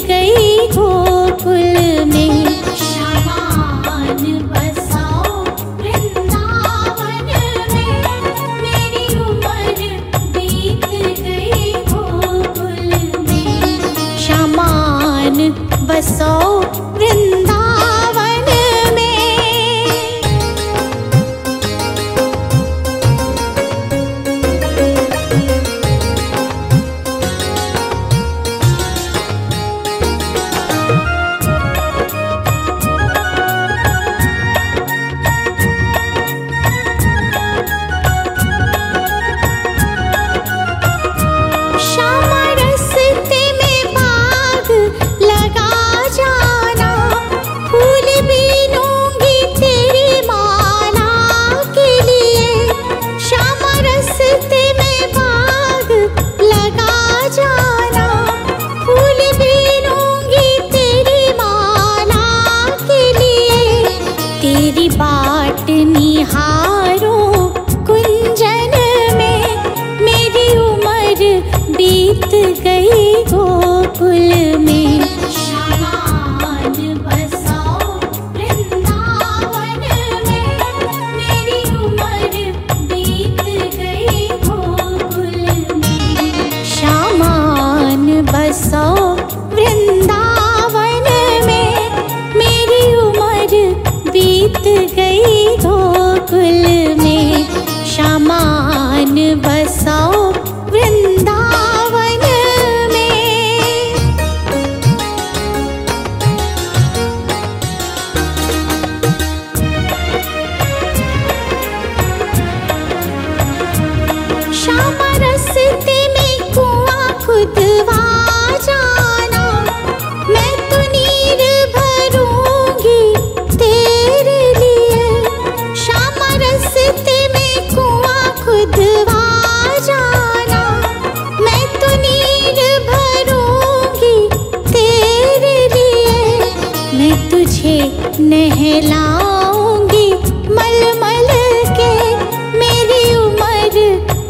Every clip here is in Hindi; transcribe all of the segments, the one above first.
गई गोकुल में। शामान बसाओ वृंदावन में, मेरी उम्र बीत गई गोकुल में। शामान बसाओ वृंदावन में। श्यामा रस्ते में बाग लगा जाना, फूल बीनूंगी तेरी माला के लिए। श्यामा रस्ते में बाग लगा जाना, फूल बीनूंगी तेरी माला के लिए। तेरी बाट निहारूं कुंजन में, मेरी उम्र बीत गई गोकुल में। शामान बसाओ वृंदावन में, मेरी उम्र बीत गई गोकुल में। शामान बसाओ वृंदावन में, मेरी उम्र बीत गई गोकुल में। शामान बसाओ वृंदावन में। श्यामा रस्ते में कुआं खुदवा जाना, मैं तो नीर भरूंगी तेरे लिए। श्यामा रस्ते में कुआं खुदवा जाना, मैं तो नीर भरूंगी तेरे लिए। मैं तुझे नहलाऊंगी मलमल के, मेरी उम्र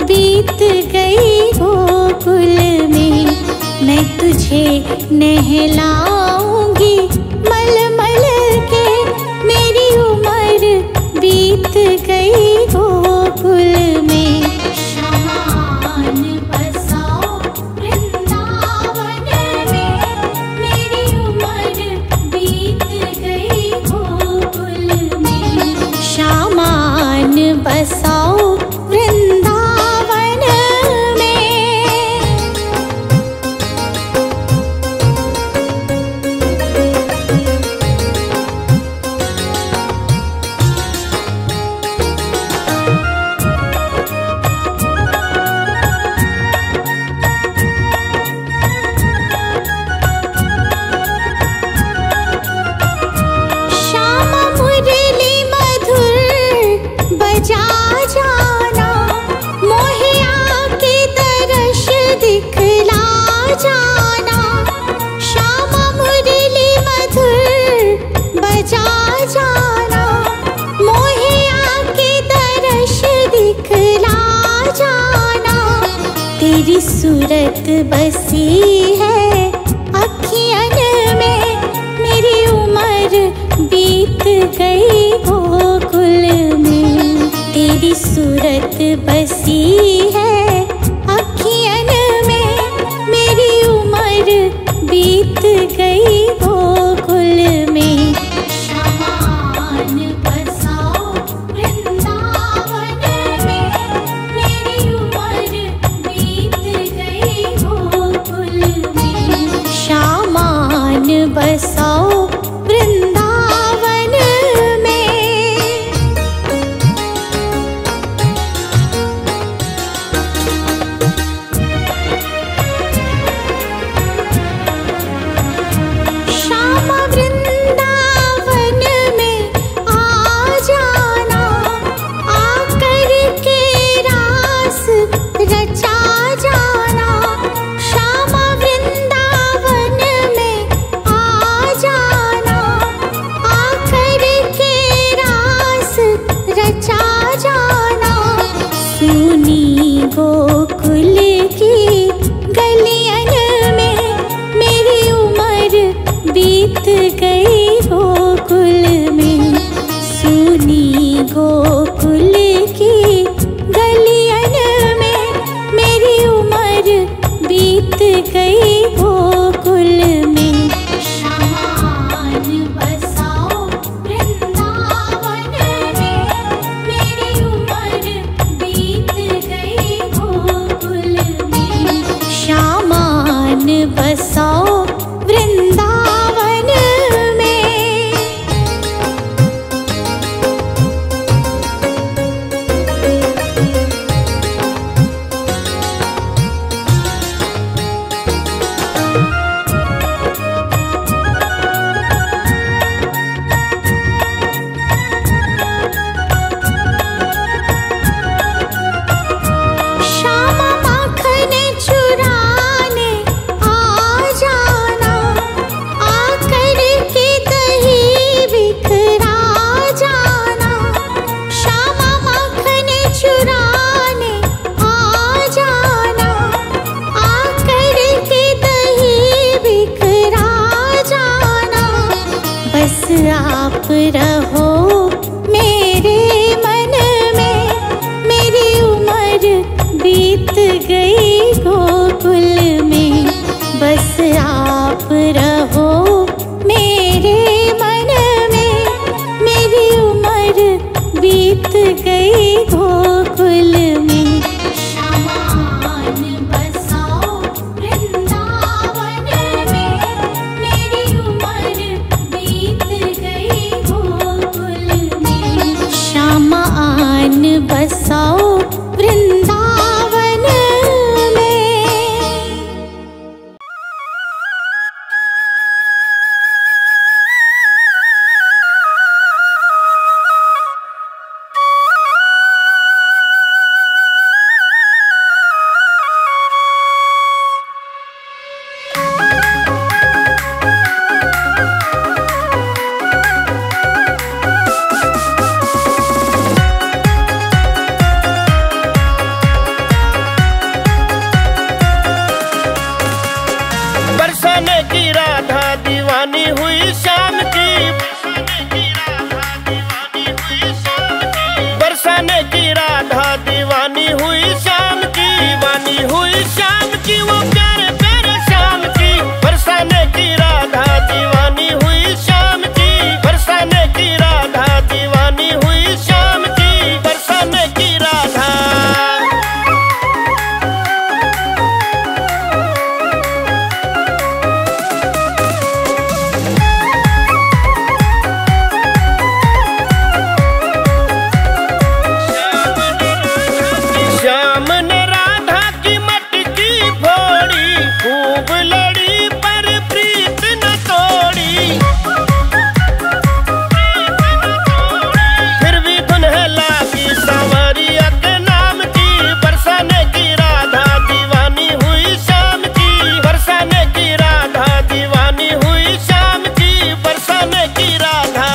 बीत गई गोकुल में। मैं तुझे नहलाऊंगी मलमल के, मेरी उम्र बीत गई गोकुल में। शामान बसाओ वृंदावन में, मेरी उम्र बीत गई गोकुल में। शामान बसाओ वृंदावन में। श्यामा मुरली मधुर बजा जाना, मोहे आके दर्श दिखला जाना। श्यामा मुरली मधुर बजा जाना, मोहे आके दर्श दिखला जाना। तेरी सूरत बसी है अखियन में, मेरी उम्र बीत गई गोकुल में। तेरी सूरत बसी है अखियन में, मेरी उम्र बीत गई गोकुल में। शामान बसाओ वृंदावन में, मेरी उम्र बीत गई गोकुल में। शामान बसाओ वृंदावन में। श्यामा वृंदावन में आ जाना, आकर के रास रचा जाना। श्यामा वृंदावन में आ जाना, रहो मेरे मन में। मेरी उम्र बीत गई गोकुल में, बस आप रहो मेरे मन में। मेरी उम्र बीत गई गोकुल में। श्यामान बसाओ वृंदावन में। मेरी उम्र बीत गई गोकुल में। श्यामान बसाओ वृंदावन में। बरसाने की राधा दीवानी हुई शाम की। बरसाने की राधा दीवानी हुई शाम की। दीवानी हुई शाम की, वो प्यारे प्यारे शाम की। बरसाने की राधा दीवानी हुई शाम की। बरसाने की राधा दीवानी हुई शाम की। बरसाने की राधा। श्याम ने राधा की मटकी फोड़ी, खूब लड़ी पर प्रीत न तोड़ी। फिर भी दुल्हे लागी सांवरिया के नाम की। बरसाने की राधा दीवानी हुई शाम की। बरसाने की राधा दीवानी हुई शाम की। बरसाने की राधा।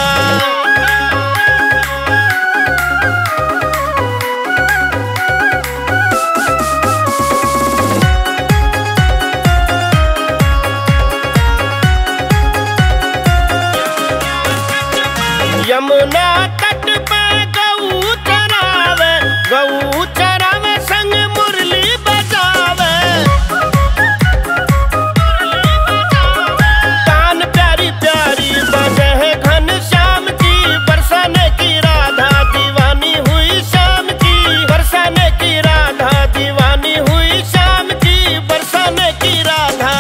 यमुना तट पे गऊ चरावे, गऊ चरावे संग मुरली बजावे। तान प्यारी प्यारी बजे है घन श्याम की। बरसाने की राधा दीवानी हुई शाम की। बरसाने की राधा दीवानी हुई शाम की। बरसाने की राधा।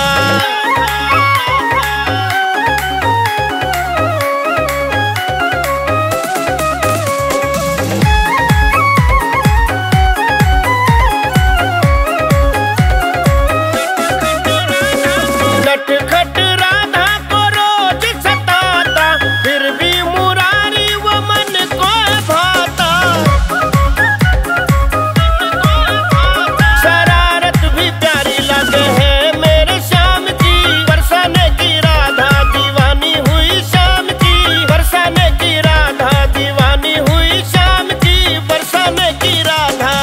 नटखट राधा को रोज सताता, फिर भी मुरारी वो मन को भाता। शरारत भी प्यारी लगे है मेरे श्याम की। बरसाने की राधा दीवानी हुई शाम की। बरसाने की राधा दीवानी हुई शाम की। बरसाने की राधा।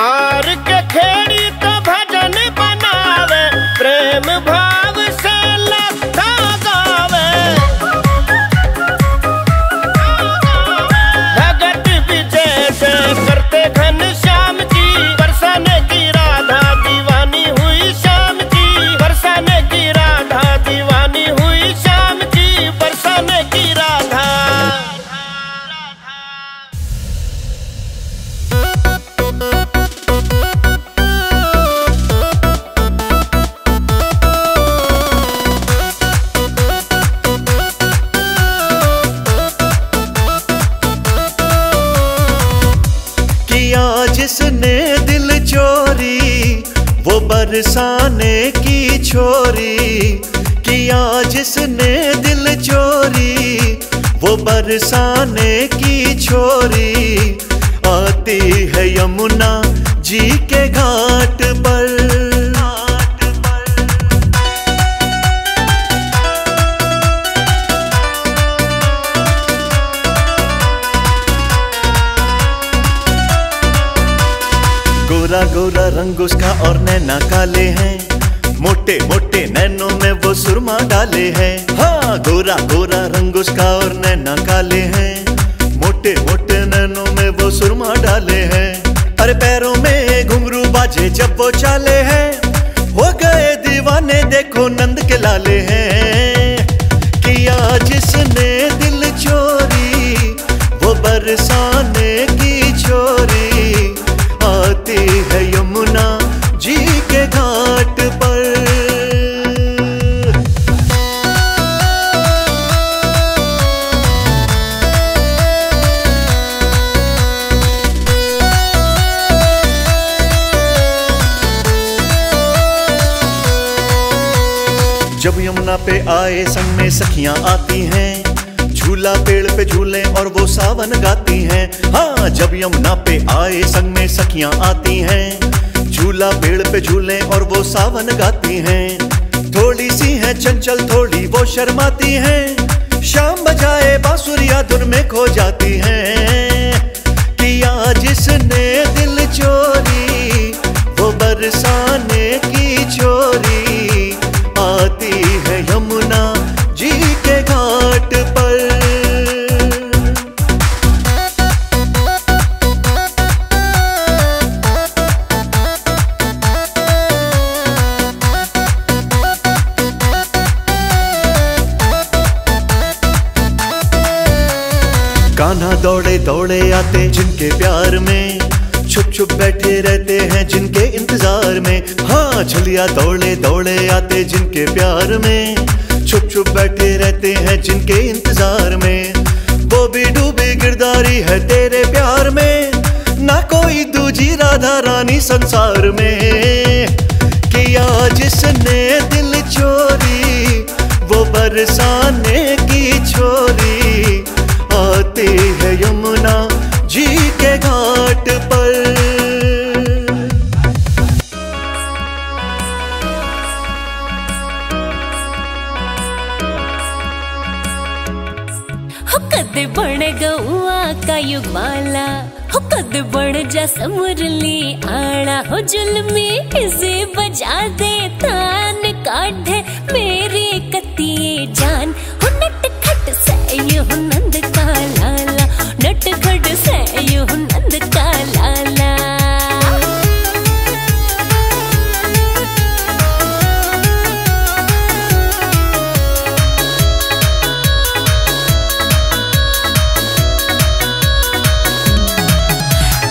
आर के खेड़ी तो भजन बनावे, प्रेम भाव से लखा गावे। भगत विजय से करते घन श्याम की। बरसाने की राधा दीवानी हुई शाम की। बरसाने की राधा दीवानी हुई शाम की। बरसाने की राधा। किया जिसने दिल चोरी, वो बरसाने की छोरी। किया जिसने दिल चोरी, वो बरसाने की छोरी। आती है यमुना जी के घाट पर। गोरा गोरा रंग उसका और नैना काले हैं, मोटे मोटे नैनों में वो सुरमा डाले हैं। हाँ, गोरा गोरा रंग उसका और नैना काले हैं, मोटे मोटे नैनों में वो सुरमा डाले हैं। अरे पैरों में घुंघरू बाजे जब वो चाले हैं, हो गए दीवाने देखो नंद के लाले हैं। किया जिसने दिल चोरी वो बरसाने की छोरी, आती है यमुना जी के घाट पर। जब यमुना पे आए संग में सखियां आती हैं, झूला पेड़ पे झूले और वो सावन गाती हैं। हाँ, जब यमुना पे आए संग में सखियां आती हैं, झूला पेड़ पे झूले और वो सावन गाती हैं। थोड़ी सी है चंचल थोड़ी वो शर्माती हैं, शाम बजाए बांसुरिया धुन में खो जाती हैं। किया जिसने दिल चोरी वो बरसाने की छोरी, आती है यमुना जी के घाट पर। कान्हा दौड़े दौड़े आते जिनके प्यार में, छुप छुप बैठे रहते हैं जिनके इंतजार में। हाँ, झुलिया दौड़े दौड़े आते जिनके प्यार में, छुप छुप बैठे रहते हैं जिनके इंतजार में। वो भी डूबी गिरदारी है तेरे प्यार में, ना कोई दूजी राधा रानी संसार में। किया जिसने दिल चोरी वो बरसाने की छोरी, आती है यमुना जी के घाट पर। हो कद बन गौआ का युगमाला, हो कद बन जा मुरली आड़ा। हो जुल्मी इसे बजा दे तान काढ़े मेरी कतिये जान। हो नट खट से यू नंद का लाला, नट खट से यू नंद का लाला।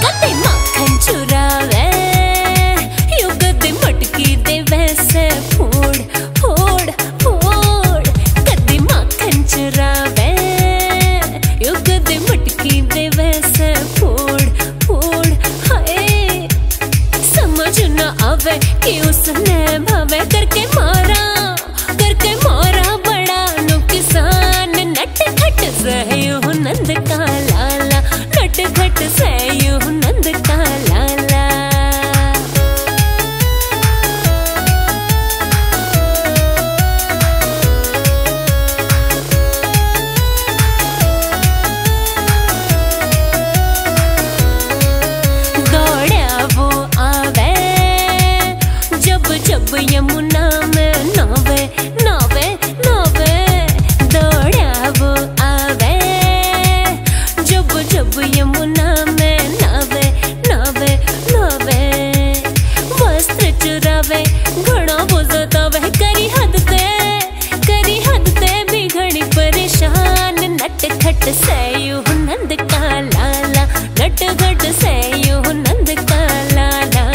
कदे माखन चुरावे यू कदे मटकी दे वैसे फोड़ फोड़ फोड़। कदे माखन चुरावे यू कदे मटकी दे वैसे फोड़ फोड़। हाय, समझ न आवे कि उसने भावे करके मारा बड़ा नुकसान। नट खट सहयू नंद का लाला, नट खट सहयू नंद का लाला। दौड़ा वो आवे जब जब यमुना में नावे नावे नावे। दौड़ा वो आवे जब जब यमुना में नावे नावे नावे। वस्त्र चुरावे घड़ा वो जतावे, करी हद ते भी घड़ी परेशान। नट खट सहयू नंद का लाला, नट खट सहयू नंद का लाला।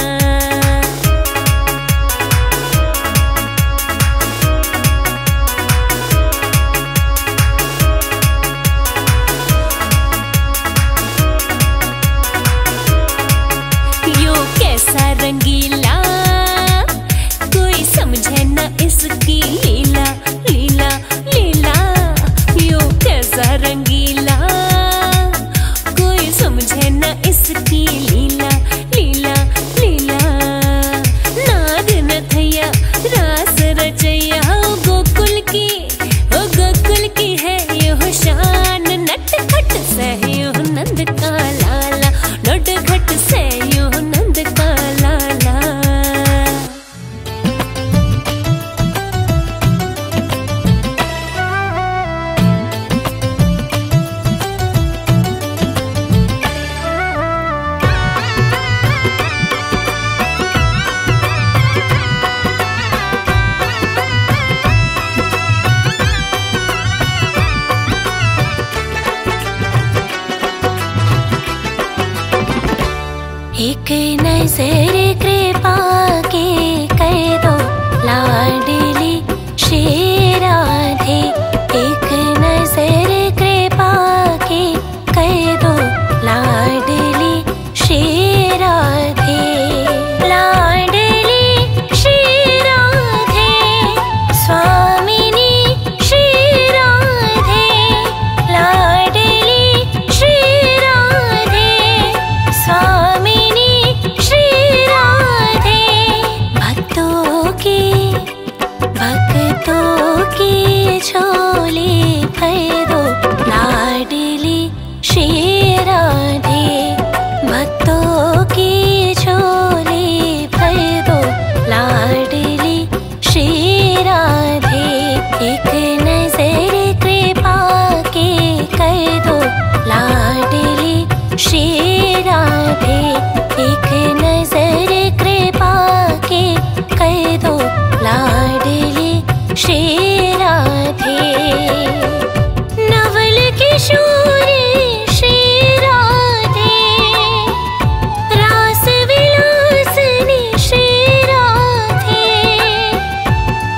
यो कैसा रंगीला कोई समझे न इसकी लीला लीला लीला। यो कैसा रंगीला कोई समझे न इसकी नजर कृपा के कर दो लाडली श्री राधे। एक नजर कृपा के कर दो लाडली श्री राधे। लाडली श्री राधे स्वामिनी श्री राधे। लाडली श्री राधे स्वामिनी श्री राधे। भक्तों की झोली भर दो लाडली श्री राधे। भक्तों की झोली भर दो लाडली श्री राधे। एक नजर कृपा के कर दो लाडली श्री राधे। एक नजर कृपा के कर दो लाडली श्री राधे। नवल किशोर श्री राधे रास विलासनी श्री राधे।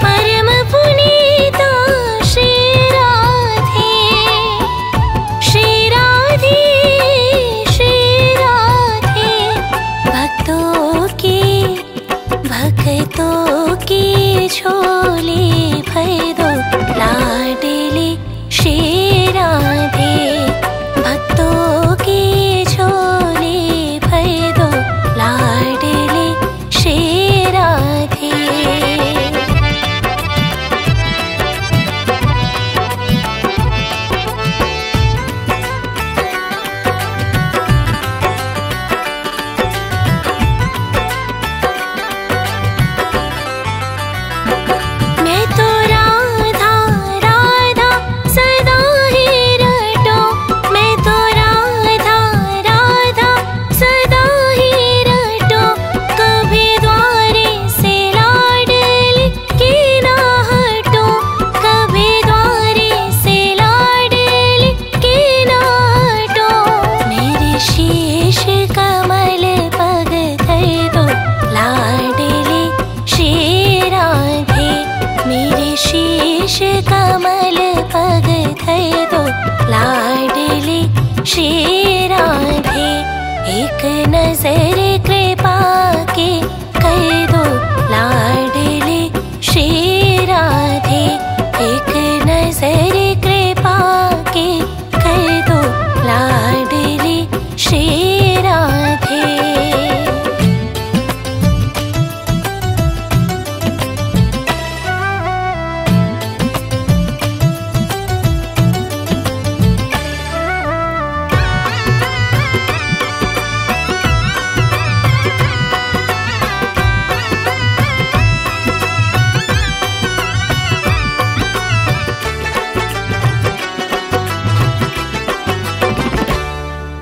परम पुनीता श्री राधे। श्री राधे श्री राधे। भक्तों की झोली भर दो लाडली श्री राधे। भक्तों की झोली भर दो लाडली श्री राधे। मैं तो राधा राधा सदा ही रटो। मैं तो राधा राधा सदा ही रटो। कभी द्वारे से लाडली की ना हटो। कभी द्वारे से लाडली की ना हटो। मेरे शीश कमल पग धर दो लाडली श्री राधे। मेरे शीश कमल पग धर दो लाडली श्री राधे। एक नजर कृपा के कर दो लाडली श्री राधे। एक नजर कृपा के कर दो लाडली श्री राधे।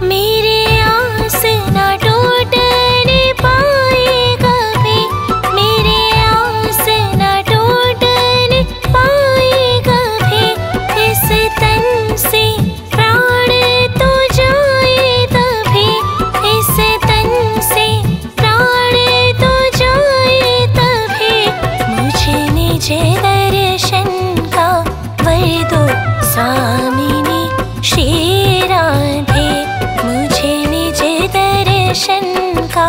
मेरे आस ना टूटने पाए कभी। मेरे आस ना टूटने पाए कभी। इस तन से प्राण तो जाए तभी। इस तन से प्राण तो जाए तभी। मुझे निज दर्शन का वर दो स्वामिनी श्री राधे। मुझे निज दर्शन का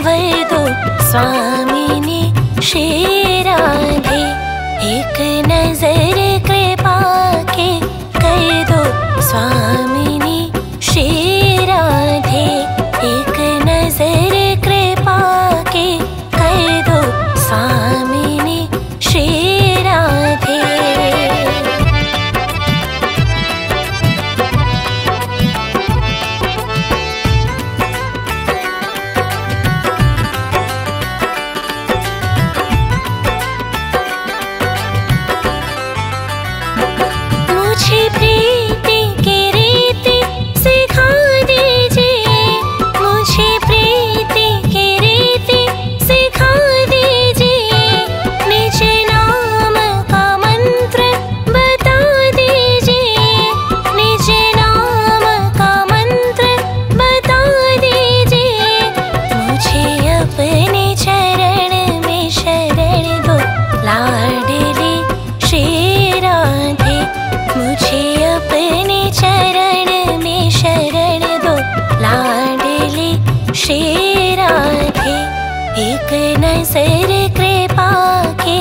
वर दो स्वामिनी श्री राधे। एक नजर कृपा के कर दो स्वामिनी श्री राधे। एक नजर कृपा के कर दो स्वामिनी श्री राधे। नजर कृपा के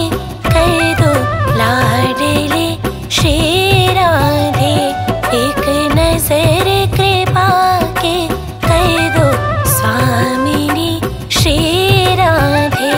कर दो लाडले श्री राधे, एक नजर कृपा के कर दो स्वामिनी श्री राधे।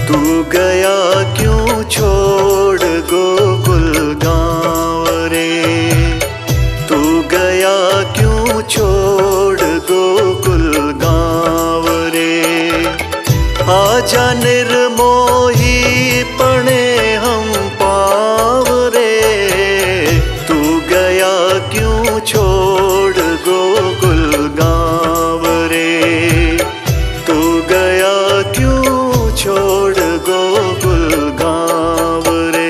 तू गया क्यों छोड़ गोकुल गाँव रे, तू गया क्यों छोड़ गोकुल गाँव रे। आजा निर्मोही पणे हम पाव रे, तू गया क्यों छोड़ गोकुल गाँव रे, तू गया क्यों छोड़ गोकुल गाँव रे।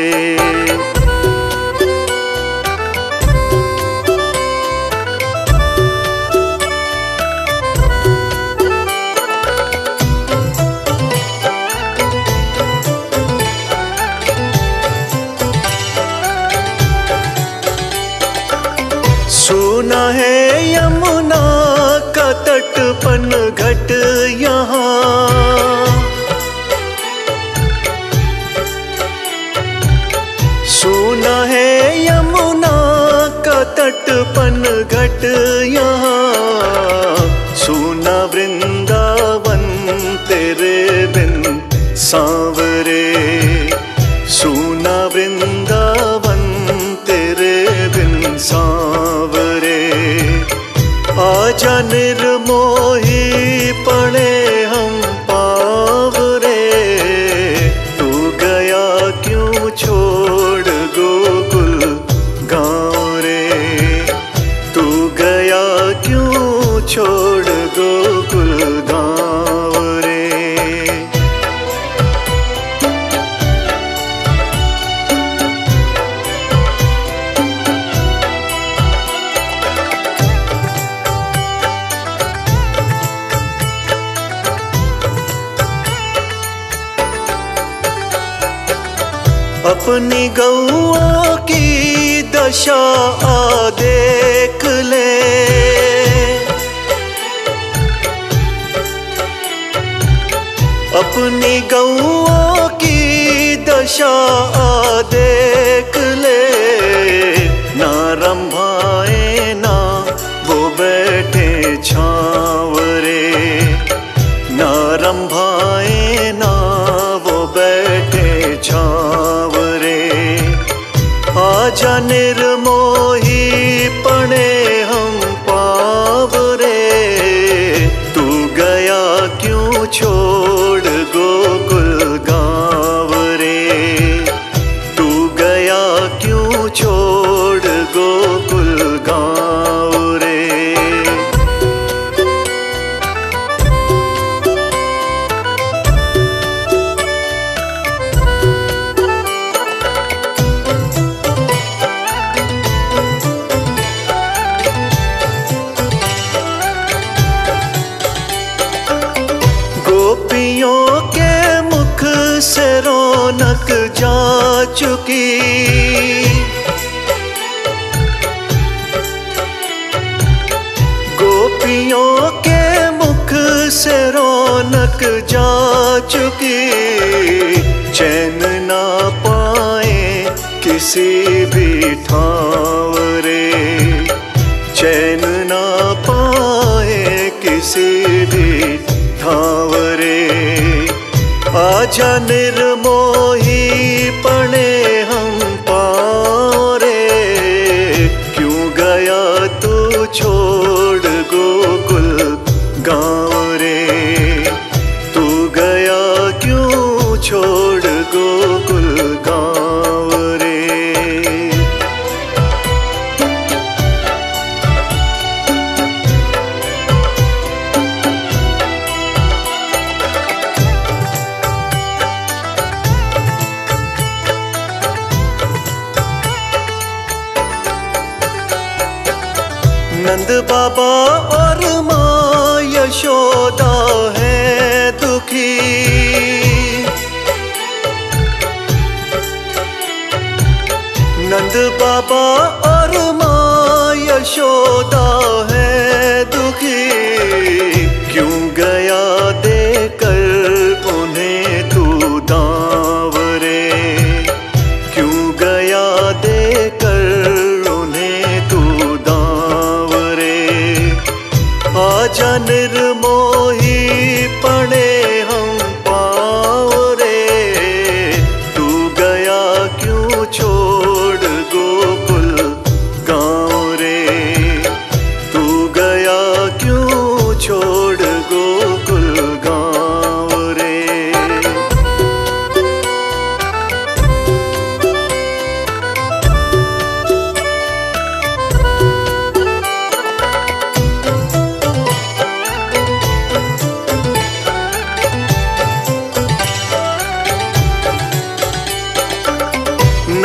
सुना है यमुना का तटपन घट यहाँ, सुना है यमुना का तटपन घट यहाँ। सुना वृंदावन तेरे बिन सांवरे, सुना वृंदावन तेरे बिन सांवरे। आजा निर्मोही पड़े हम पावरे, तू गया क्यों छोड़ गोकुल गाँव रे, तू गया क्यों छोड़ गोकुल गाँव रे। अपनी गौओं की दशा आ देख ले, अपनी गौओं की दशा आ देख ले। ना रंभाए ना वो बैठे छावरे, ना रंभाए ना वो बैठे छावरे। आजा निर्मोही पणे हम पावरे, तू गया क्यों छोड़ गोकुल गाँव रे, तू गया क्यों छोड़ गोकुल गाँव रे। गोपियों के मुख से रौनक जा चुकी, गोपियों के मुख से रौनक जा चुकी। चैन ना पाए किसी भी ठाव रे, चैन ना पाए किसी भी ठाव रे। आजा निर्मोही पणे हम पारे, क्यों गया तू छोड़ गोकुल गाँव रे, तू गया क्यों छोड़ गोकुल गाँव रे। नंद बाबा और माँ यशोदा है दुखी, नंद बाबा और माँ यशोदा है दुखी। क्यों गया देकर उन्हें तू दांव रे, क्यों गया देकर उन्हें तू दांव रे। आजा निर्मोही पड़े हम पाँव रे,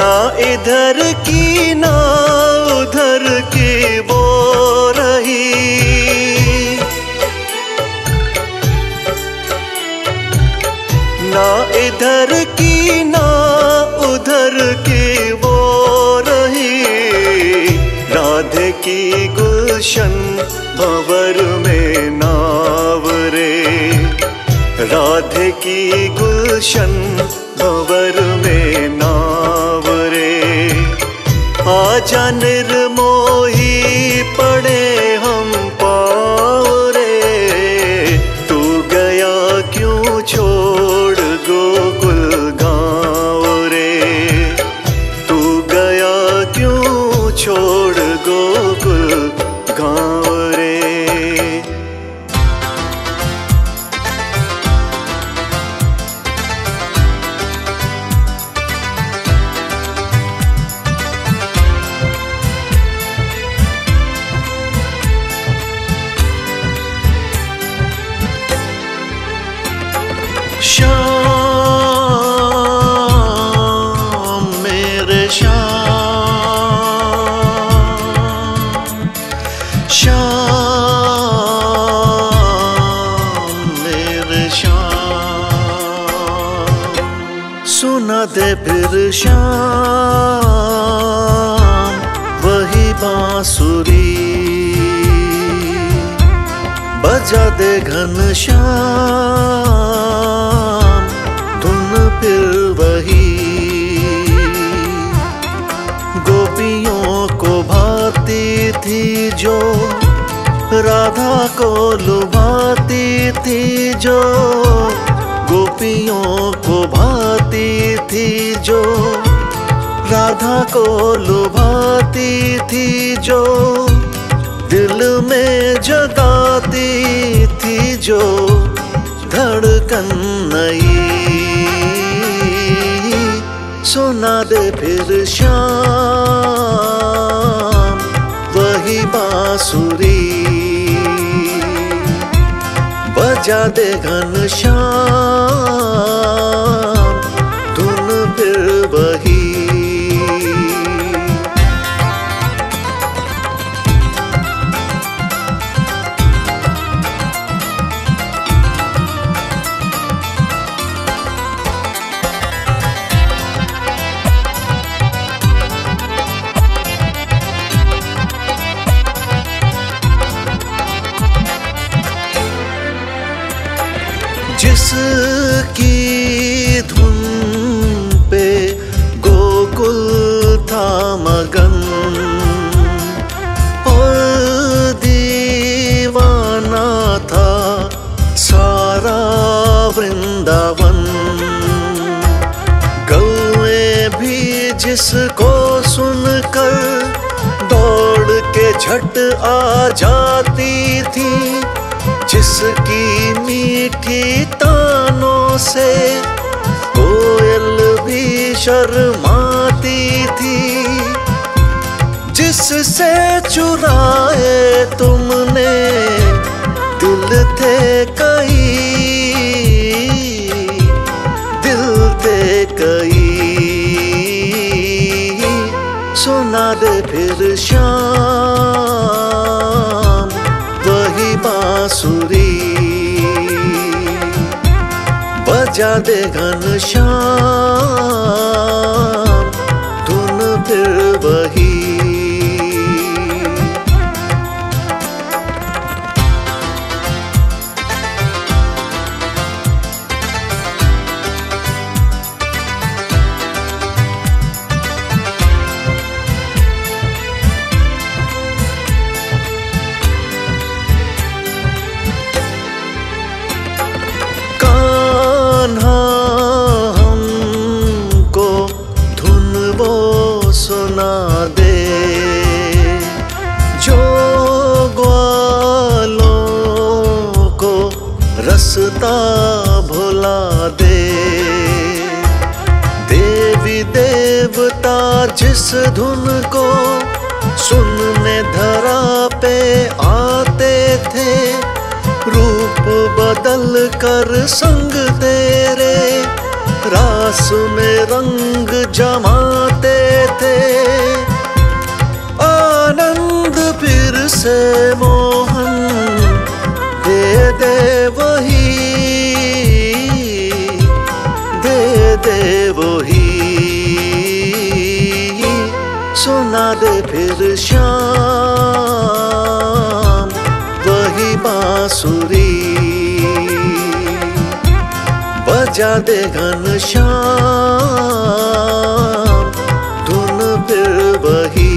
ना इधर की ना उधर की वो रही, ना इधर की ना उधर की वो रही। राधे की गुलशन भंवर में नाव रे, राधे की गुलशन भंवर में नाव रे। आजा निर्मोही पड़े हम पाँव रे, तू गया क्यों छोड़ गोकुल गाँव रे, तू गया क्यों छोड़ गोकुल गाँव रे। श्याम मेरे श्याम, श्याम मेरे श्याम। सुना दे फिर श्याम वही बांसुरी, बजा दे घनश्याम धुन फिर वही। गोपियों को भाती थी जो राधा को लुभाती थी जो, गोपियों को भाती थी जो राधा को लुभाती थी जो, दिल में जगाती थी जो धड़कन नई। सुना दे फिर श्याम वही बांसुरी, बजा दे घनश्याम धुन फिर वही। जिसकी धुन पे गोकुल था मगन, और दीवाना था सारा वृंदावन। गौए भी जिसको सुनकर दौड़ के झट आ जाती थी, जिसकी मीठी तानों से कोयल भी शर्माती थी, जिससे चुराए तुमने दिल थे कई, दिल थे कई। सुना दे फिर श्याम वही बांसुरी, बजा दे घनश्याम धुन फिर वही। हमको धुन वो सुना दे जो ग्वालों को रास्ता भुला दे। देवी देवता जिस धुन को सुनने धरा पे आते थे, रूप बदल कर संग तेरे रास में रंग जमाते थे, आनंद फिर से मोहन दे दे वही, दे दे वही, सुना दे फिर शाम वही बांसुरी, बजा दे घनश्याम धुन फिर वही।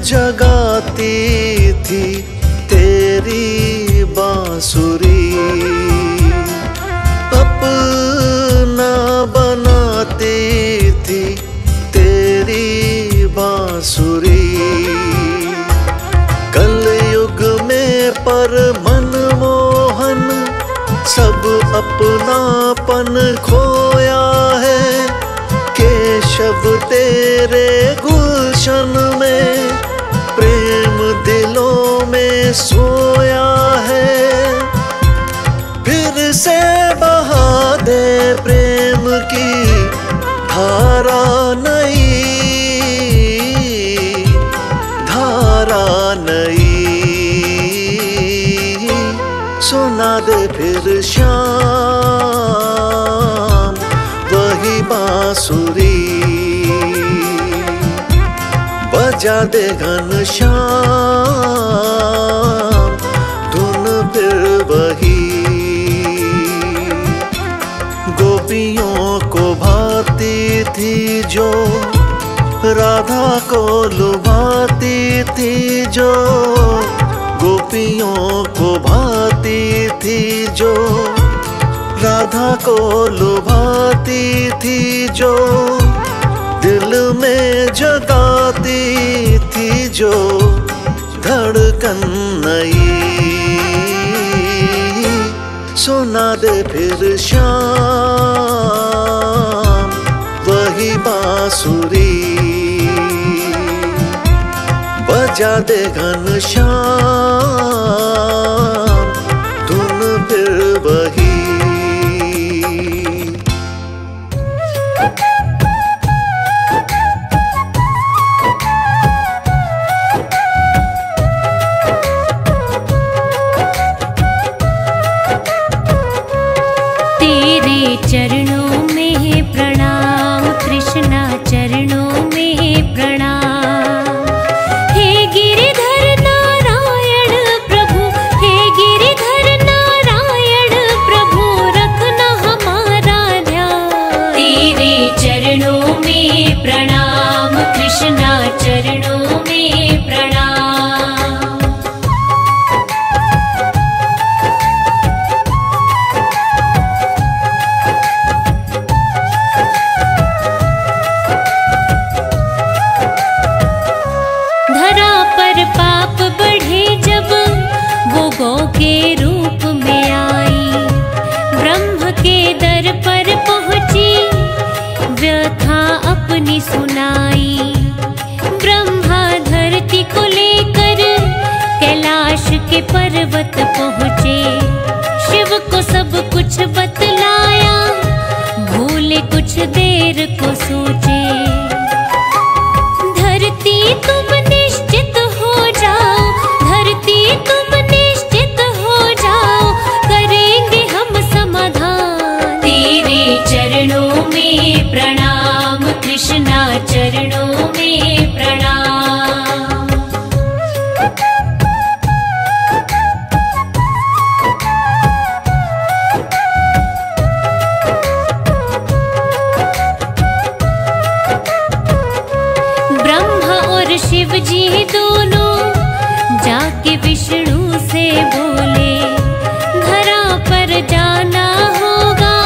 जगाती थी तेरी बांसुरी, अपना बनाती थी तेरी बांसुरी, कलयुग में पर मनमोहन सब अपनापन खोया है, केशव तेरे गुलशन में प्रेम दिलों में सोया है, फिर से बहा दे प्रेम की धारा नई, धारा नई, सुना दे फिर शाम वही बांसुरी, बजा दे घनश्याम धुन फिर वही। गोपियों को भाती थी जो, राधा को लुभाती थी जो, गोपियों को भाती थी जो, राधा को लुभाती थी जो, दिल में जगाती थी जो धड़कन नई, सुना दे फिर शाम वही बांसुरी, बजा दे घनश्याम धुन फिर वही। चरणों में प्रणाम कृष्णा, चरणों में प्रणाम, हे गिरिधर नारायण प्रभु, हे गिरिधर नारायण प्रभु, रखना हमारा ध्यान। तेरे चरणों में प्रणाम कृष्णा, चरणों में प्रणाम। पाप बढ़े जब वो गौ के रूप में आई, ब्रह्म के दर पर पहुंची व्यथा अपनी सुनाई, ब्रह्मा धरती को लेकर कैलाश के पर्वत पहुंचे, शिव को सब कुछ बतलाया, भूले कुछ देर को सोचे, धरती तुम निश्चित हो जाओ, धरती तुम निश्चित हो जाओ, करेंगे हम समाधान। तेरे चरणों में प्रणाम कृष्णा, चरणों में प्रणाम। शिव जी दोनों जाके विष्णु से बोले, धरा पर जाना होगा,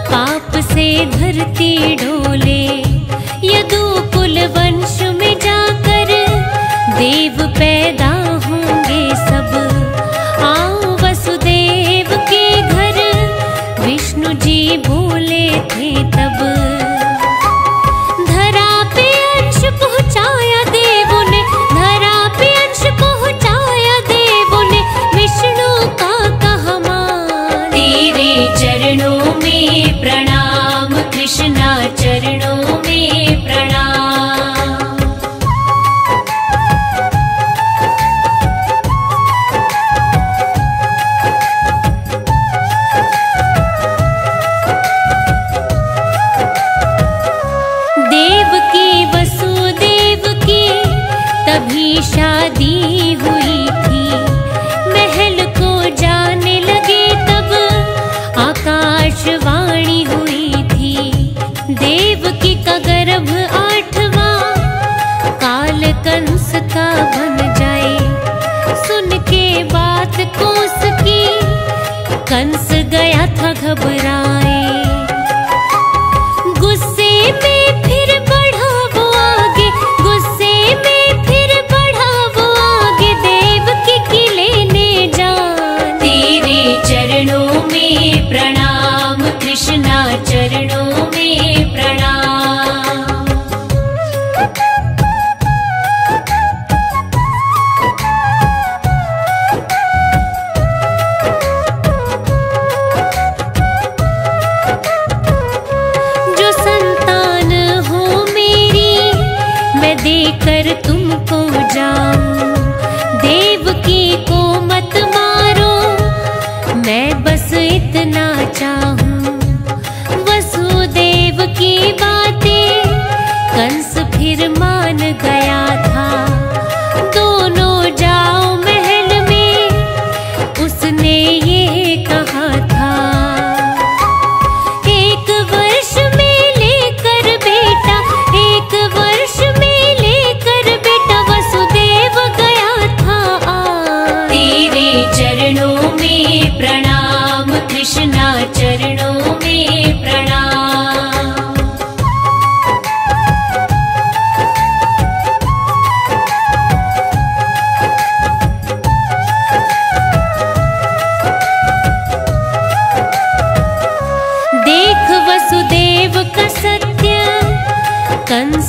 पाप से धरती डोले, यदु कुल वंश में जाकर देव पैदा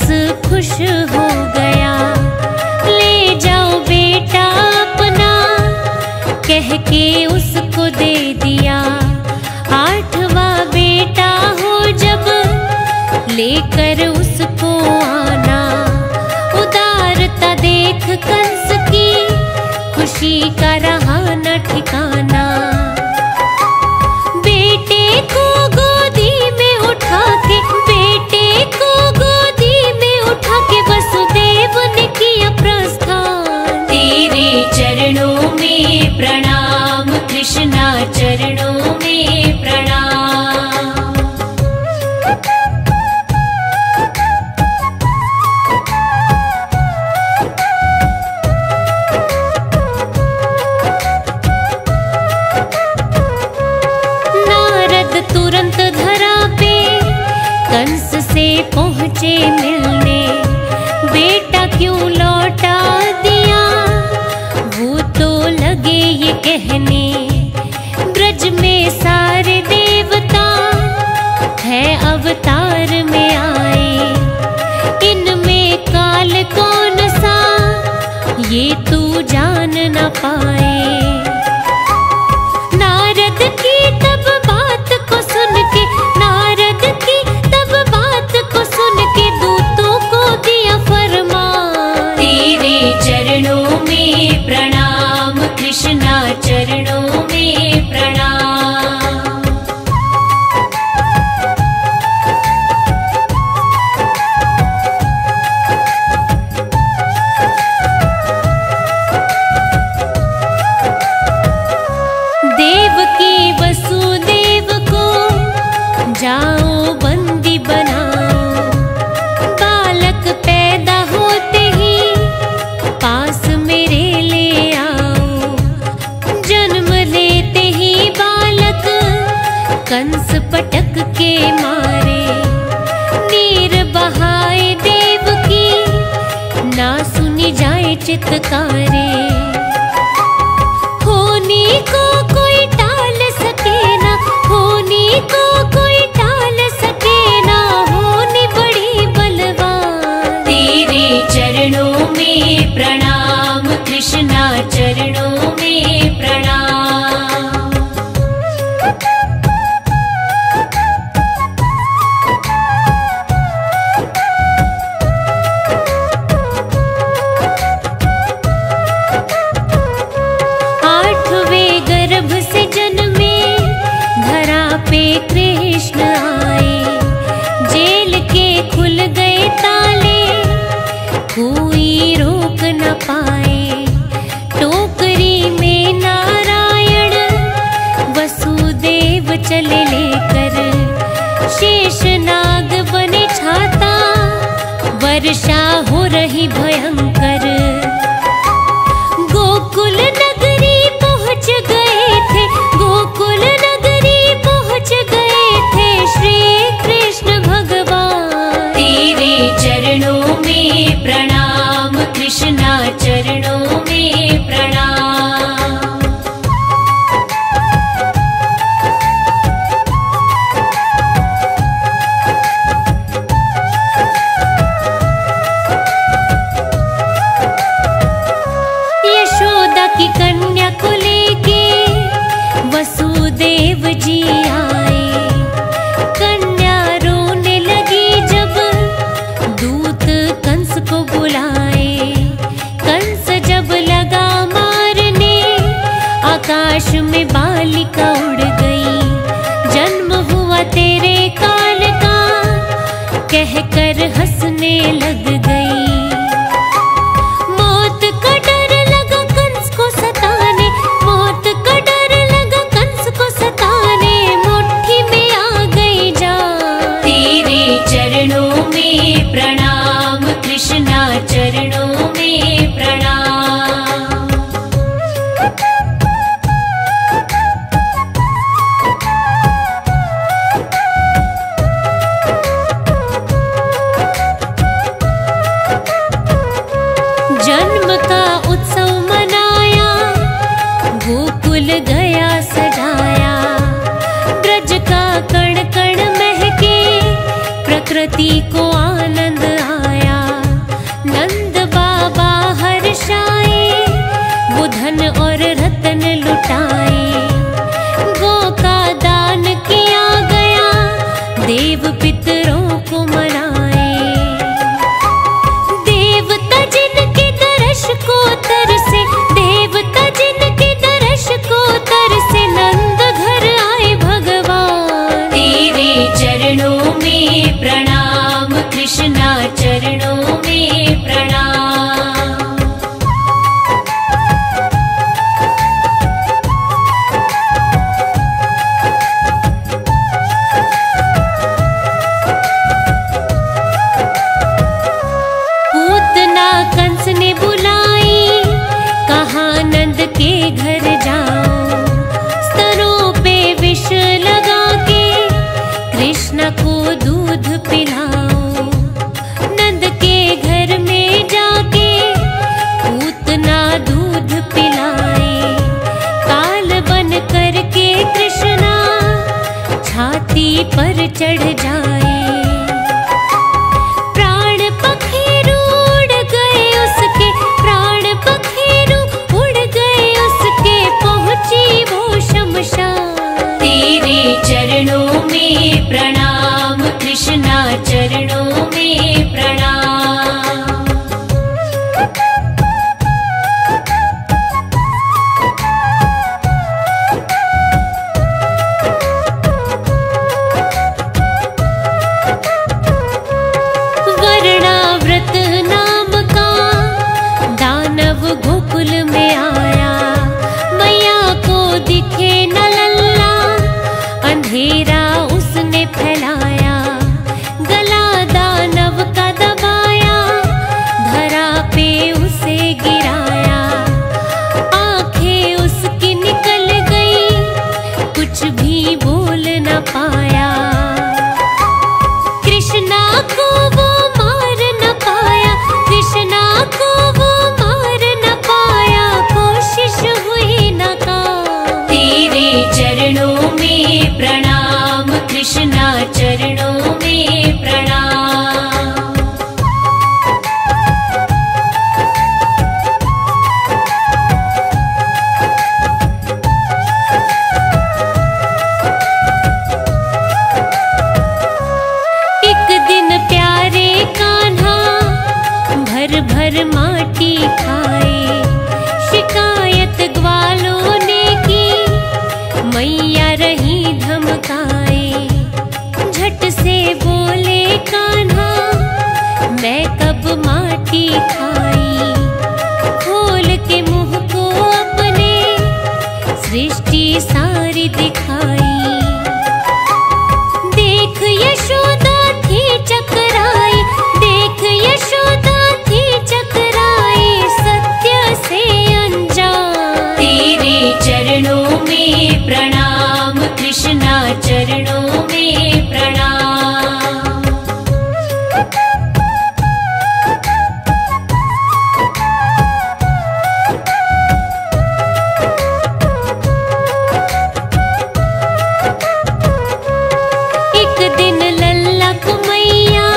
कंस खुश हो गया, ले जाओ बेटा अपना कह के उसको दे दिया। 8वां बेटा हो जब लेकर उसको आना, उदारता देख कंस की खुशी का रहा न ठिकाना। बेटे को गोदी में उठा के, बेटे को गोदी में उठा के वसुदेव ने किया प्रस्थान। तेरे चरणों में प्रणाम कृष्णा, चरणों में प्रणाम। तुरंत धरा पे कंस से पहुँचे मिलने, बेटा क्यों लौटा दिया वो तो लगे ये कहने। ब्रज में सारे देवता है अवतार में आए, इनमें काल कौन सा ये तू जान न पाए। नारद की तब बात को सुन के, नारद की तब बात को सुन के दूतों को दिया फरमान। तेरे चरणों में प्रणाम कृष्णा, चरणों में प्रणाम। देवकी वसुदेव को जाओ बंदी बनाओ, बालक पैदा होते ही पास मेरे ले आओ। जन्म लेते ही बालक कंस पटक के मारे, नीर बहाए देवकी ना सुनी जाए चित्कारे। होनी को कोई टाल सके ना, होनी को कोई टाल सके ना, होनी बड़ी बलवान। तेरे चरणों में प्रणाम कृष्णा, चरणों में प्रणाम। गर्भ से जन्मे धरा पे कृष्ण आए, जेल के खुल गए ताले कोई रोक न पाए। टोकरी में नारायण वसुदेव चले लेकर, शेषनाग बने छाता वर्षा हो रही भयंकर। गोकुल नगरी पहुँच गए थे, गोकुल नगरी पहुँच गए थे श्री कृष्ण भगवान। तेरे चरणों में प्रणाम कृष्णा, चरणों में प्रणाम। यशोदा की कन्या को लेके वसुदेव जी आए, कन्या रोने लगी जब दूत कंस को बुलाए। कंस जब लगा मारने आकाश में बालिका उड़ गई। जन्म हुआ तेरे काल का कहकर हंसने लग गई। मौत का डर लगा कंस को सताने, मौत का डर लगा कंस को सताने, मुट्ठी में आ गई जान। तेरे चरणों में प्रणाम कृष्णा, चरणों में प्रणाम। जन्म का उत्सव मनाया, गोकुल गया सजाया। ब्रज का कण कण महके, प्रकृति को आनंद आया। चढ़ जाए। प्राण पखेरु उड़ गए उसके, प्राण पखेरु उड़ गए उसके, पहुंची वो शमशान। तेरे चरणों में प्रणाम कृष्णा, चरणों में प्रणाम। वर्णाव्रत नाम का दानव गोकुल में आया, मैया को दिखे न लल्ला, अंधेरा उसने फैलाया। गला दानव का दबाया, धरा पे उसे गिराया। आंखें उसकी निकल गई, कुछ भी बोल न पाया। कृष्णा को वो मार न पाया, कृष्णा को वो मार न पाया, कोशिश हुई नाकाम। तेरे चरणों में प्रणाम कृष्णा, चरणों में प्रणाम। एक दिन प्यारे कान्हा भर भर माटी खाए, शिकायत ग्वालों ने की, मैया रही धमकाए। झट से बोले कान्हा, मैं कब माटी खाई। खोल के मुंह को अपने सृष्टि सारी दिखाई। देख यशोदा थी चकराई, देख यशोदा थी चकराई, सत्य से अनजान। तेरे चरणों में प्रणाम कृष्णा, चरणों में प्रणाम। एक दिन लल्ला को मैया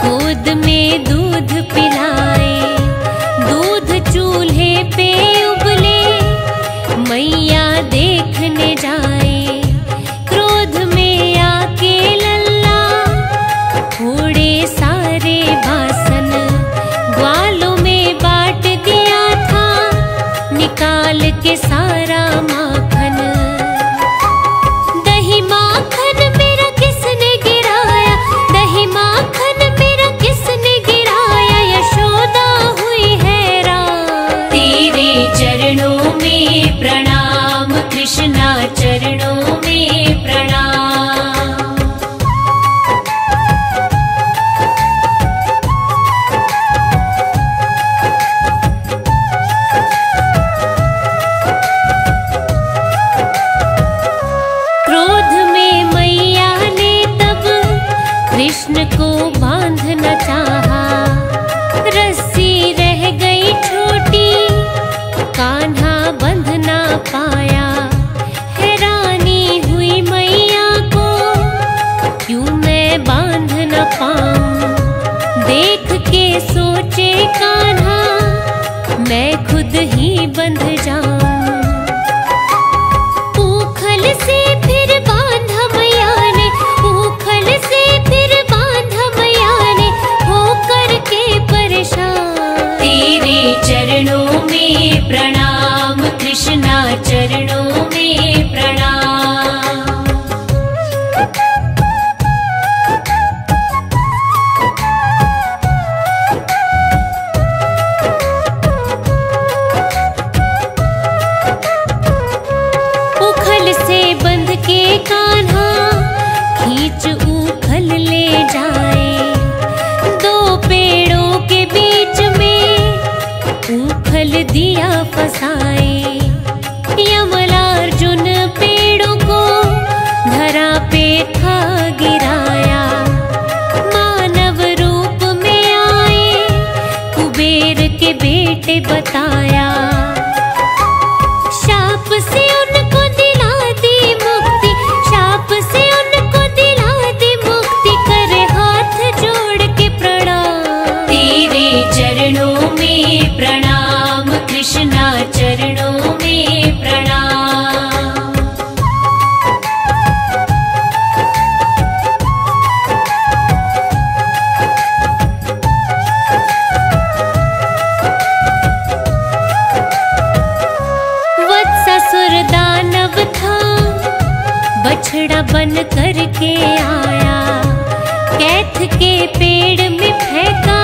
गोद में दूध पिलाए, दूध चूल्हे पे उबले, मैया देखने जाए। क्रोध में आके लल्ला फोड़े सारे बासन, ग्वालों में बांट दिया था निकाल के सारा माखन। दही माखन मेरा किसने गिराया, दही माखन मेरा किसने गिराया, यशोदा हुई हैरान। तेरे चरणों में प्रणाम कृष्णा, चरणों में प्रणाम। क्रोध में मैया ने तब कृष्ण को बांधना चाहा, रस्सी रह गई छोटी, कान्हा बंध ना पाया। हैरानी हुई मैया को, क्यों मैं बांध न पाऊं। देख के सोचे कान्हा, मैं खुद ही बंध जाऊं। ऊखल से फिर बांधा मैया ने, ऊखल से फिर बांधा मैया ने, होकर के परेशान। तेरे चरणों में प्रणाम कृष्णा, चरणों में प्रणाम। उखल से बंध के कान्हा खींच ऊखल ले जाए, दो पेड़ों के बीच में ऊखल दिया फसाए। यमलार्जुन पेड़ों को धरा पे था गिराया, मानव रूप में आए कुबेर के बेटे बताया। शाप से उनको दिला दी मुक्ति, शाप से उनको दिला दी करके आया, कैथ के पेड़ में फेंका,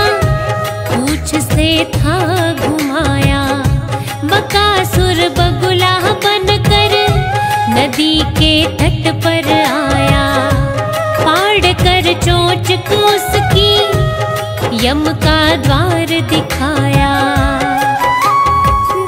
पूछ से था घुमाया। बकासुर बगुला बनकर नदी के तट पर आया, फाड़ कर चोंच को उसकी यम का द्वार दिखाया।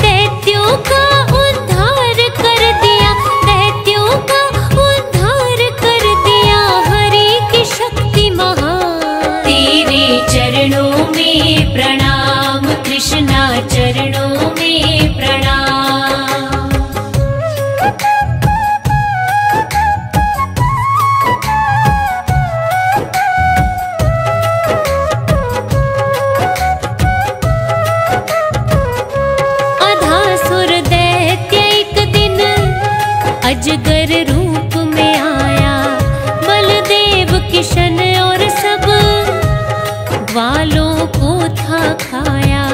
दैत्यों का उद्धार कर दिया, दैत्यों का उद्धार कर दिया, हरि की शक्ति महान। तेरे चरणों में प्रणाम कृष्णा, चरणों में प्रणाम। अजगर रूप में आया, बलदेव किशन और सब ग्वालों को था खाया।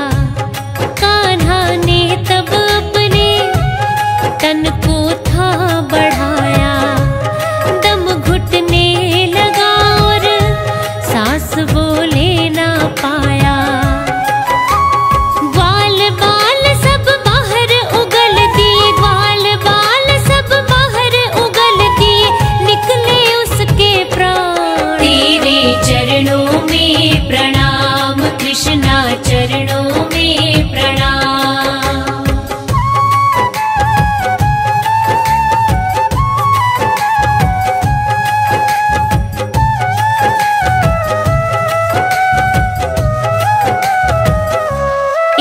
कान्हा ने तब अपने तन को था बढ़ाया, दम घुटने लगा और सांस वो ले ना पाया। ग्वाल बाल सब बाहर उगल दिए, ग्वाल बाल सब बाहर उगल दिए, निकले उसके प्राण। तेरे चरणों में प्रणाम कृष्णा, चरणों में प्रणाम।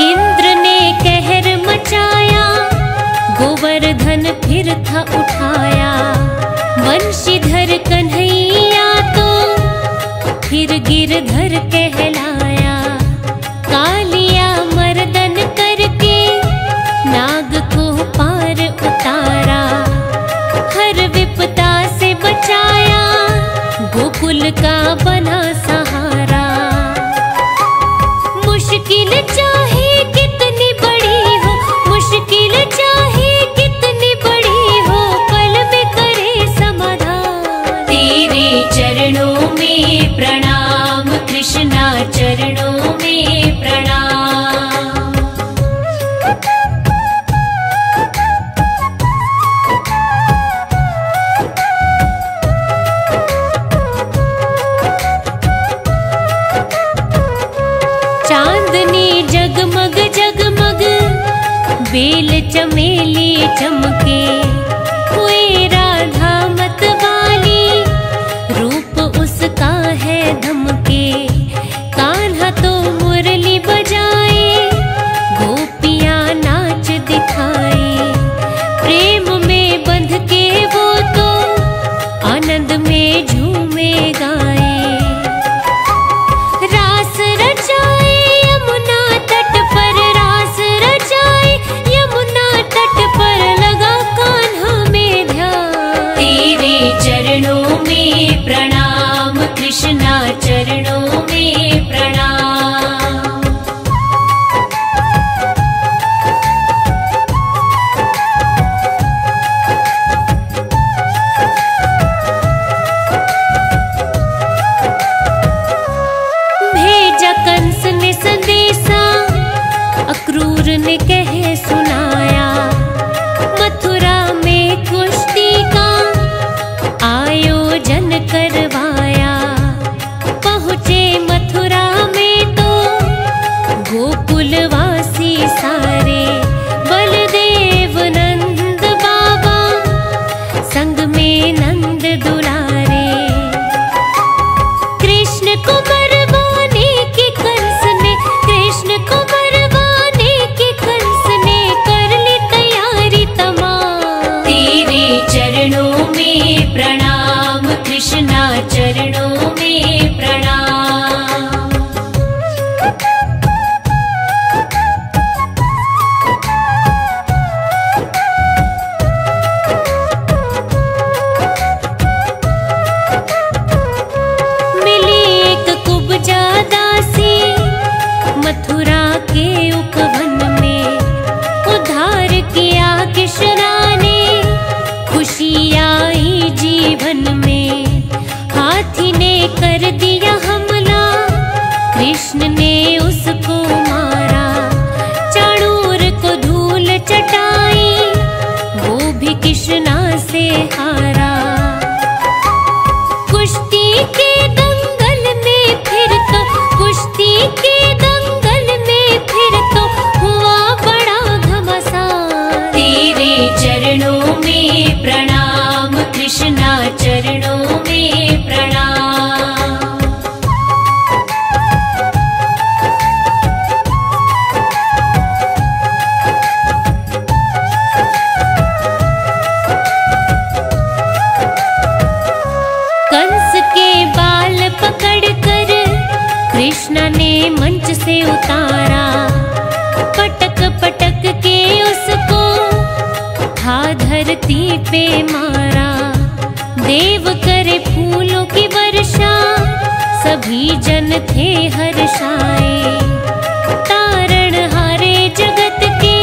इंद्र ने कहर मचाया, गोवर्धन फिर था उठाया। वंशीधर कन्हैया तो फिर गिरधर कहलाया। कालिया मर्दन करके नाग को पार उतारा, हर विपदा से बचाया, गोकुल का बना सहारा। मुश्किल चाहे कितनी बड़ी हो, मुश्किल चाहे कितनी बड़ी हो, पल में करे समाधान। तेरे चरणों में प्रणाम कृष्णा, चरणों में प्रणाम। चांदनी जगमग जगमग, बेल चमेली चमके, हुए राधा मत वाली, रूप उसका है धमके। कान्हा तो मुरली बजाए, गोपियां नाच दिखाए, प्रेम में बंध के वो तो आनंद में झूमे गाए। रास रचाए यमुना तट पर, रास रचाए यमुना तट पर, लगा उसको मारा, चाणूर को धूल चटाई, वो भी कृष्णा से हारा। कुश्ती के दंगल में फिर तो, कुश्ती के दंगल में फिर तो हुआ बड़ा घमासान। तेरे चरणों में प्रणाम कृष्णा, चरणों में प्रणाम। कंस के बाल पकड़कर कृष्णा ने मंच से उतारा, पटक पटक के उसको था धरती पे मारा। देव करे फूलों की वर्षा, सभी जन थे हर्षाए। तारण हारे जगत के,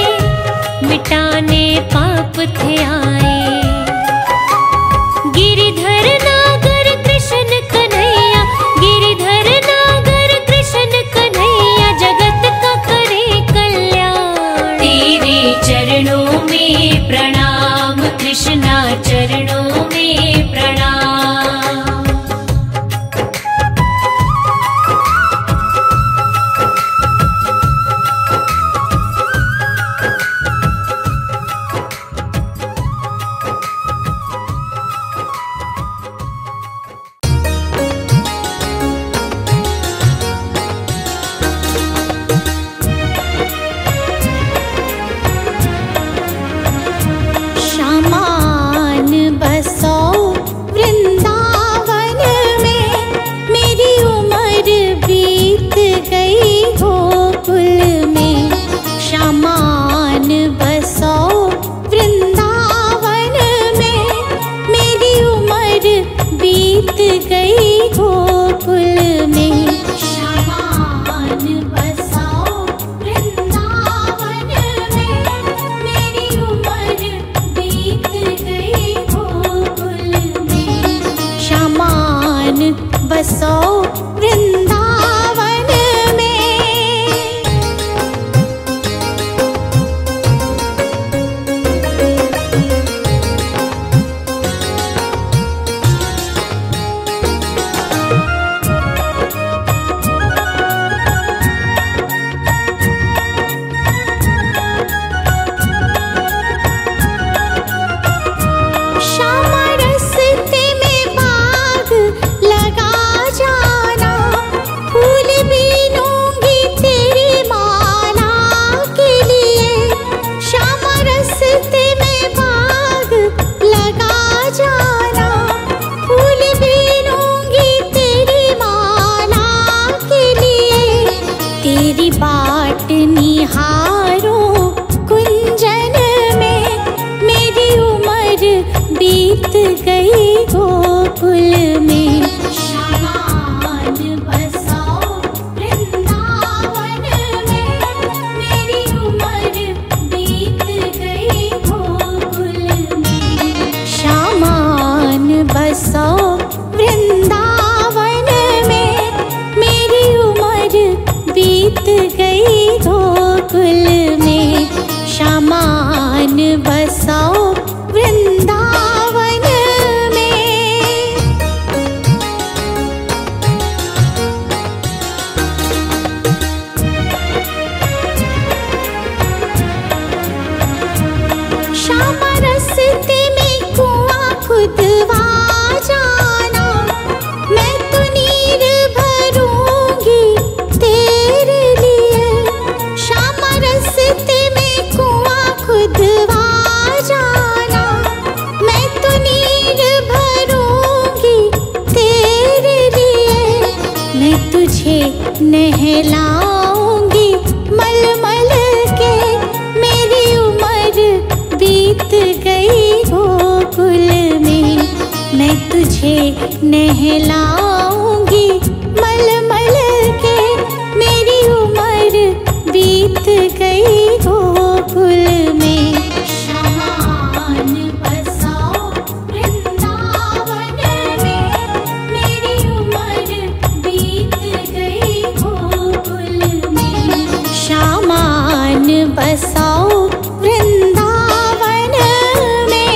मिटाने पाप थे आए। गिरिधर नागर कृष्ण कन्हैया, गिरिधर नागर कृष्ण कन्हैया, जगत का करे कल्याण। तेरे चरणों में प्रणाम कृष्णा, चरणों में प्रणाम। शामान बसो वृंदावन में, मेरी उम्र बीत गई गोकुल में। शामान बसो वृंदावन में, मेरी उम्र बीत गई गोकुल में। शामान बसो वृंदावन में, मेरी उम्र बीत गई गोकुल में। शामान बसो वृंदावन में। श्यामा रस्ते में बाग लगा जाना, फूल बीनूंगी तेरी माला के लिए। श्यामा रस्ते में बाग लगा जाना, फूल बीनूंगी तेरी माला के लिए। तेरी बाट निहारूं कुंजन में, मेरी उम्र बीत गई गोकुल में। शामान बसो वृंदावन में, मेरी उम्र बीत गई गोकुल में। शामान बसो वृंदावन में, मेरी उम्र बीत गई गोकुल में। शामान बसो वृंदावन में। श्यामा रस्ते में कुआं खुदवा जाना, मैं तो नीर भरूंगी तेरे लिए। श्यामा रस्ते में कुआं खुदवा जाना, मैं तो नीर भरूंगी तेरे लिए। मैं तुझे नहलाऊंगी मलमल के, मेरी उम्र बीत गई गोकुल में। मैं तुझे नहलाऊंगी मलमल के, मेरी उम्र बीत गई गोकुल में। शामान बसो वृंदावन में, मेरी उम्र बीत गई गोकुल बसाओ वृंदावन में।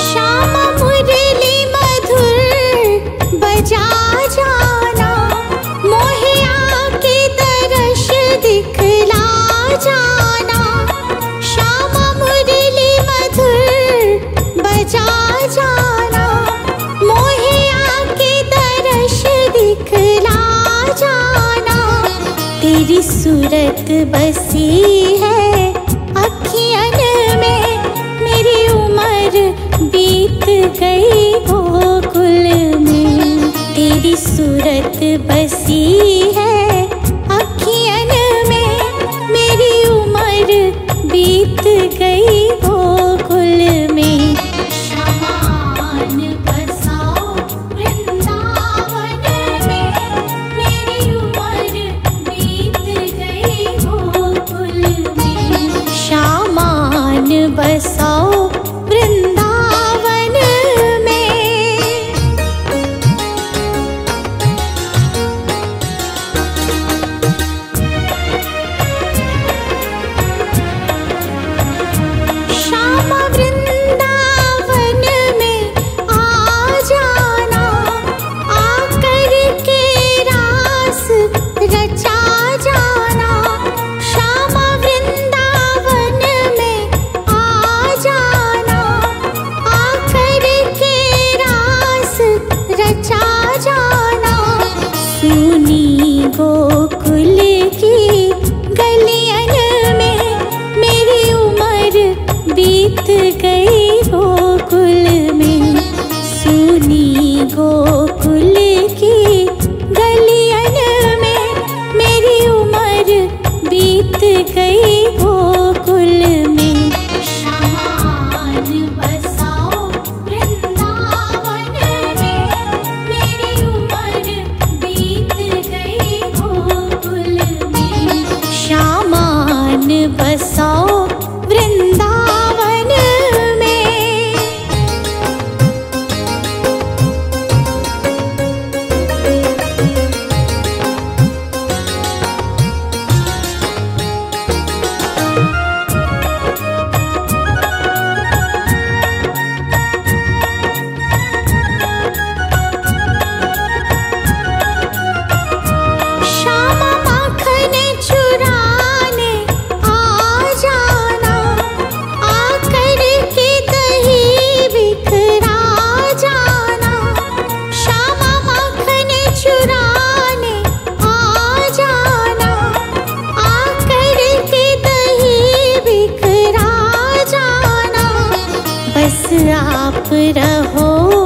श्यामा मुरली मधुर बजा जाना, मोहे आके दर्श दिखला जाना। श्यामा मुरली मधुर बजा जाना, मोहे आके दर्श दिखला जाना। तेरी सूरत बसी है अखियन में, मेरी उम्र बीत गई गोकुल में। तेरी सूरत बसी है अखियन में, मेरी उम्र बीत गई गोकुल में। श्यामान बसाओ वृंदावन में, मेरी उम्र बीत गई गोकुल में। श्यामान बसाओ वृंदावन में। श्यामा वृंदावन में आ जाना, आकर के रास रचा जाना। श्यामा वृंदावन में आ जाना, आकर के रास रचा जाना। सुनी गोकुल की गलियन में, मेरी उम्र बीत गई गोकुल में। सुनी गोकुल की गलियन में, मेरी उम्र बीत गई गोकुल में। श्यामान बसाओ वृंदावन में, मेरी उम्र बीत गई गोकुल में। श्यामान बसाओ वृंदावन में। श्यामा माखन चुराने आ जाना, आकर के दही बिखरा जाना। श्यामा माखन चुराने आ जाना, आकर के दही बिखरा जाना। बस आप रहो